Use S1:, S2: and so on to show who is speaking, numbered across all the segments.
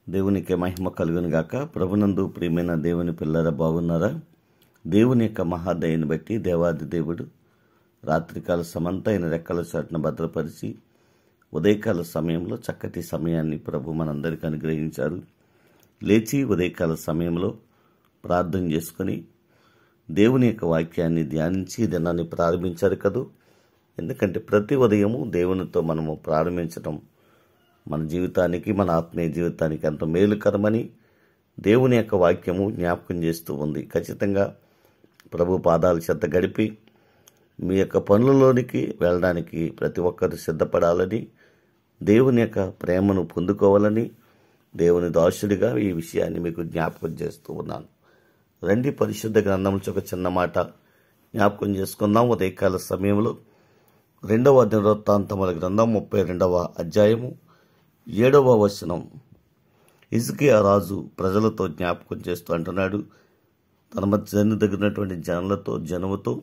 S1: దేవునికి మహిమ కలుగును గాక. ప్రభునందు ప్రియమైన దేవుని పిల్లరా, బాగున్నారా? దేవుని యొక్క మహాదయని బట్టి దేవాది దేవుడు రాత్రికాల సమంతైన రెక్కల చాటున భద్రపరిచి ఉదయకాల సమయంలో చక్కటి సమయాన్ని ప్రభు మనందరికీ అనుగ్రహించారు. లేచి ఉదయకాల సమయంలో ప్రార్థన చేసుకుని దేవుని యొక్క వాక్యాన్ని ధ్యానించి దినాన్ని ప్రారంభించారు కదూ. ఎందుకంటే ప్రతి ఉదయము దేవునితో మనము ప్రారంభించడం మన జీవితానికి, మన ఆత్మీయ జీవితానికి ఎంతో మేలుకరమని దేవుని యొక్క వాక్యము జ్ఞాపకం చేస్తూ ఉంది. ఖచ్చితంగా ప్రభు పాదాల చెంత గడిపి మీ యొక్క పనులలోనికి వెళ్ళడానికి ప్రతి ఒక్కరు సిద్ధపడాలని, దేవుని యొక్క ప్రేమను పొందుకోవాలని దేవుని దాసుడిగా ఈ విషయాన్ని మీకు జ్ఞాపకం చేస్తూ ఉన్నాను. రండి, పరిశుద్ధ గ్రంథం ఒక చిన్న మాట జ్ఞాపకం చేసుకుందాం. ఉదయకాల సమయంలో 2వ దినవృత్తాంతముల గ్రంథం 32వ అధ్యాయము 7వ వచనం. హిజ్కియా రాజు ప్రజలతో జ్ఞాపకం చేస్తూ అంటున్నాడు, తన మధ్య దగ్గరటువంటి జనముతో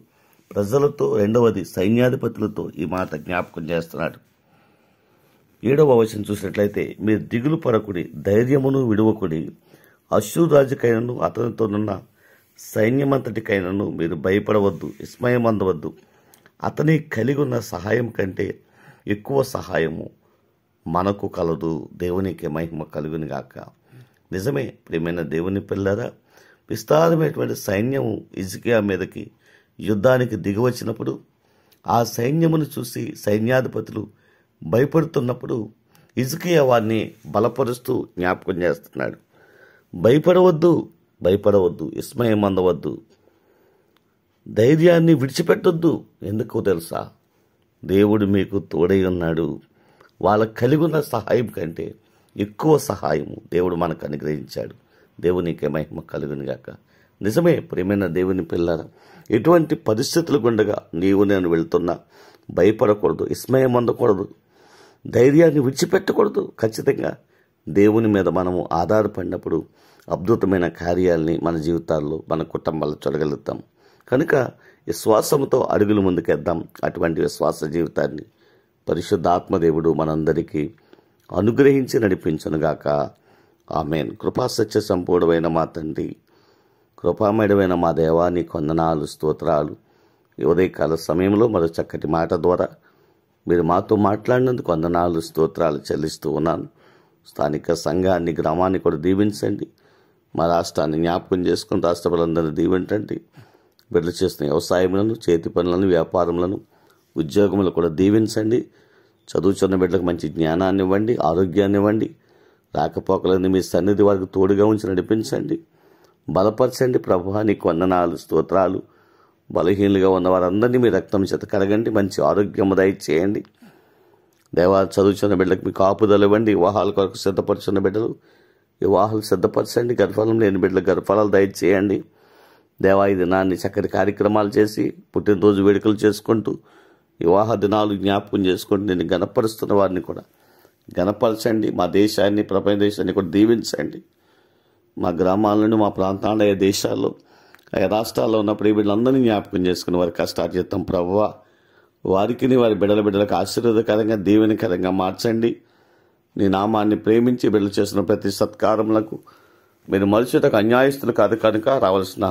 S1: ప్రజలతో, రెండవది సైన్యాధిపతులతో ఈ మాట జ్ఞాపకం చేస్తున్నాడు. 7వ వచనం చూసినట్లయితే, మీరు దిగులు పడకుడి, ధైర్యమును విడువకుడి, అశ్షూరు రాజుకైనను అతనితోనున్న సైన్యమంతటికైనను మీరు భయపడవద్దు, విస్మయమందవద్దు. అతని కలిగి ఉన్న సహాయం కంటే ఎక్కువ సహాయము మనకు కలదు. దేవునికి మహిమ కలుగును గాక. నిజమే ప్రియమైన దేవుని పిల్లరా, విస్తారమైనటువంటి సైన్యము హిజ్కియా మీదకి యుద్ధానికి దిగివచ్చినప్పుడు ఆ సైన్యమును చూసి సైన్యాధిపతులు భయపడుతున్నప్పుడు హిజ్కియా వారిని బలపరుస్తూ జ్ఞాపకం చేస్తున్నాడు. భయపడవద్దు, విస్మయం అందవద్దు, ధైర్యాన్ని విడిచిపెట్టొద్దు. ఎందుకో తెలుసా? దేవుడు మీకు తోడై ఉన్నాడు. వాళ్ళకు కలిగి ఉన్న సహాయం కంటే ఎక్కువ సహాయము దేవుడు మనకు అనుగ్రహించాడు. దేవునికి మహిమ కలుగును గాక. నిజమే ప్రియమైన దేవుని పిల్లరా, ఎటువంటి పరిస్థితులు గుండగా నీవు నేను వెళ్తున్నా భయపడకూడదు, విస్మయం అందకూడదు, ధైర్యాన్ని విడిచిపెట్టకూడదు. ఖచ్చితంగా దేవుని మీద మనము ఆధారపడినప్పుడు అద్భుతమైన కార్యాలని మన జీవితాల్లో, మన కుటుంబాల్లో చూడగలుగుతాం. కనుక విశ్వాసంతో అడుగులు ముందుకేద్దాం. అటువంటి విశ్వాస జీవితాన్ని పరిశుద్ధాత్మదేవుడు మనందరికీ అనుగ్రహించి నడిపించునుగాక. ఆమేన్. కృపాసత్య సంపూర్ణమైన మా తండ్రి, కృపామయుడమైన మా దేవా, నీ వందనాలు, స్తోత్రాలు. ఈ ఉదయకాల సమయంలో మరో చక్కటి మాట ద్వారా మీరు మాతో మాట్లాడినందుకు వందనాలు, స్తోత్రాలు చెల్లిస్తూ ఉన్నాను. స్థానిక సంఘాన్ని, గ్రామాన్ని కూడా దీవించండి. మా రాష్ట్రాన్ని జ్ఞాపకం చేసుకుని రాష్ట్ర ప్రజలందరినీ దీవించండి. బిడ్డలు చేస్తున్న వ్యవసాయములను, చేతి పనులను, వ్యాపారములను, ఉద్యోగములు కూడా దీవించండి. చదువుచున్న బిడ్డలకు మంచి జ్ఞానాన్ని ఇవ్వండి, ఆరోగ్యాన్ని ఇవ్వండి. రాకపోకలని మీ సన్నిధి వారికి తోడుగా ఉంచి నడిపించండి, బలపరచండి. ప్రభువా, నీకు వందనాలు, స్తోత్రాలు. బలహీనులుగా ఉన్న వారందరినీ మీ రక్తం చేత కడగండి, మంచి ఆరోగ్యము దయచేయండి. దేవా, చదువుచున్న బిడ్డలకు మీ కాపుదలు ఇవ్వండి. వివాహాల కొరకు సిద్ధపరుచున్న బిడ్డలు వివాహాలు సిద్ధపరచండి. గర్భఫలం లేని బిడ్డలకు గర్భఫలాలు దయచేయండి. దేవా, ఈ దినాన్ని చక్కటి కార్యక్రమాలు చేసి పుట్టినరోజు వేడుకలు చేసుకుంటూ వివాహ దినాలు జ్ఞాపకం చేసుకుంటూ నేను గణపరుస్తున్న వారిని కూడా గణపరచండి. మా దేశాన్ని, ప్రపంచ దేశాన్ని కూడా దీవించండి. మా గ్రామాలను, మా ప్రాంతాల దేశాల్లో, రాష్ట్రాల్లో ఉన్నప్పుడు ఈ వీళ్ళందరినీ జ్ఞాపకం చేసుకుని వారి కష్టార్జితం ప్రభువా వారికి, వారి బిడ్డలకు ఆశీర్వాదకరంగా, దీవెనకరంగా మార్చండి. నీ నామాన్ని ప్రేమించి బిడ్డలు చేసిన ప్రతి సత్కారములకు మీరు మనుషులకు అన్యాయస్తులు కాదు కనుక రావాల్సిన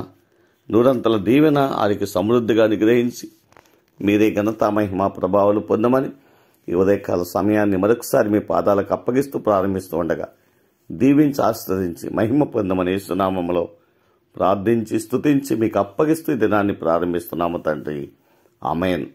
S1: నూరంతల దీవెన వారికి సమృద్ధిగా అనుగ్రహించి మీరే ఘనత, మహిమ, ప్రభావాలు పొందమని ఈ ఉదయకాల సమయాన్ని మరొకసారి మీ పాదాలకు అప్పగిస్తూ ప్రారంభిస్తూ ఉండగా దీవించి ఆశీర్వదించి మహిమ పొందమని యేసునామములో ప్రార్థించి స్తుతించి మీకు అప్పగిస్తూ ఈ దినాన్ని ప్రారంభిస్తున్నాము తండ్రి. ఆమేన్.